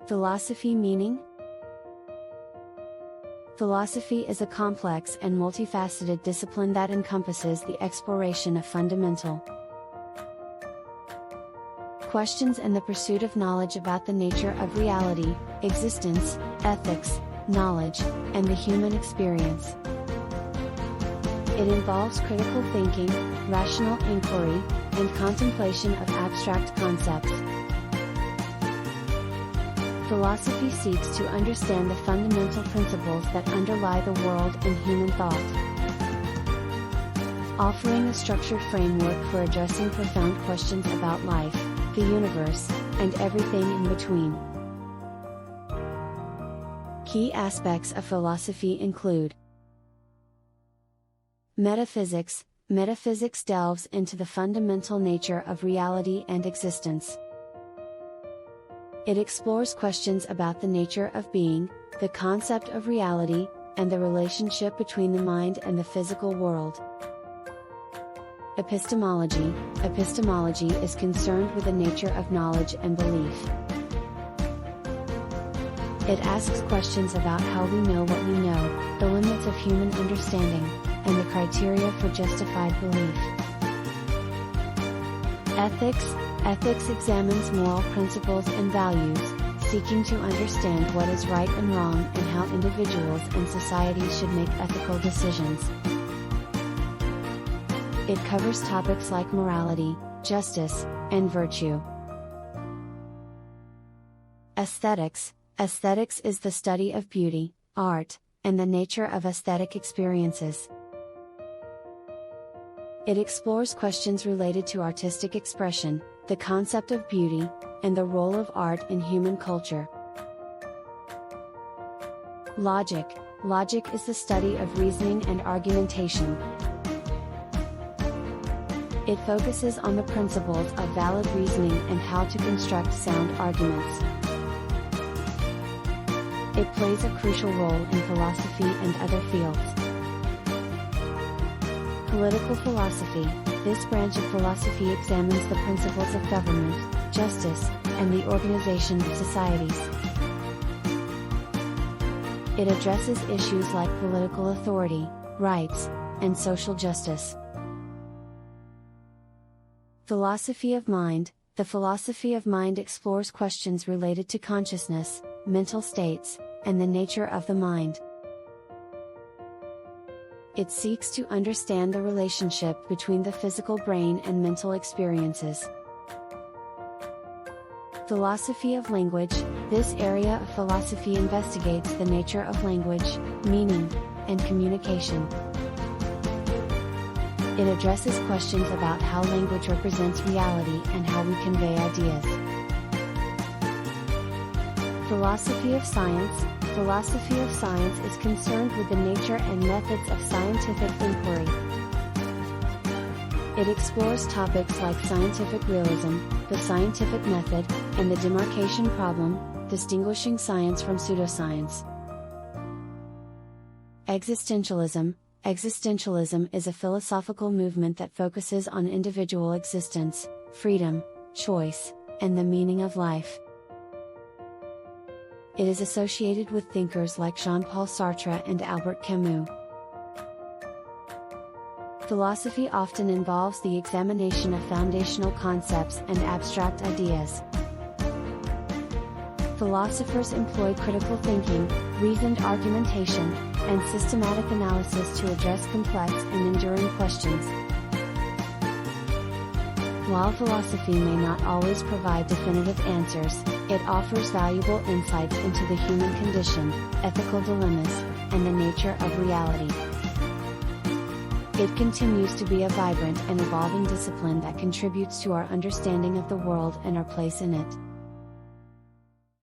Philosophy meaning? Philosophy is a complex and multifaceted discipline that encompasses the exploration of fundamental questions and the pursuit of knowledge about the nature of reality, existence, ethics, knowledge, and the human experience. It involves critical thinking, rational inquiry, and contemplation of abstract concepts. Philosophy seeks to understand the fundamental principles that underlie the world and human thought, offering a structured framework for addressing profound questions about life, the universe, and everything in between. Key aspects of philosophy include metaphysics. Metaphysics delves into the fundamental nature of reality and existence. It explores questions about the nature of being, the concept of reality, and the relationship between the mind and the physical world. Epistemology. Epistemology is concerned with the nature of knowledge and belief. It asks questions about how we know what we know, the limits of human understanding, and the criteria for justified belief. Ethics. Ethics examines moral principles and values, seeking to understand what is right and wrong and how individuals and societies should make ethical decisions. It covers topics like morality, justice, and virtue. Aesthetics. Aesthetics is the study of beauty, art, and the nature of aesthetic experiences. It explores questions related to artistic expression, the concept of beauty, and the role of art in human culture. Logic. Logic is the study of reasoning and argumentation. It focuses on the principles of valid reasoning and how to construct sound arguments. It plays a crucial role in philosophy and other fields. Political philosophy. This branch of philosophy examines the principles of government, justice, and the organization of societies. It addresses issues like political authority, rights, and social justice. Philosophy of mind. The philosophy of mind explores questions related to consciousness, mental states, and the nature of the mind. It seeks to understand the relationship between the physical brain and mental experiences. Philosophy of language. This area of philosophy investigates the nature of language, meaning, and communication. It addresses questions about how language represents reality and how we convey ideas. Philosophy of science. Philosophy of science is concerned with the nature and methods of scientific inquiry. It explores topics like scientific realism, the scientific method, and the demarcation problem, distinguishing science from pseudoscience. Existentialism. Existentialism is a philosophical movement that focuses on individual existence, freedom, choice, and the meaning of life. It is associated with thinkers like Jean-Paul Sartre and Albert Camus. Philosophy often involves the examination of foundational concepts and abstract ideas. Philosophers employ critical thinking, reasoned argumentation, and systematic analysis to address complex and enduring questions. While philosophy may not always provide definitive answers, it offers valuable insights into the human condition, ethical dilemmas, and the nature of reality. It continues to be a vibrant and evolving discipline that contributes to our understanding of the world and our place in it.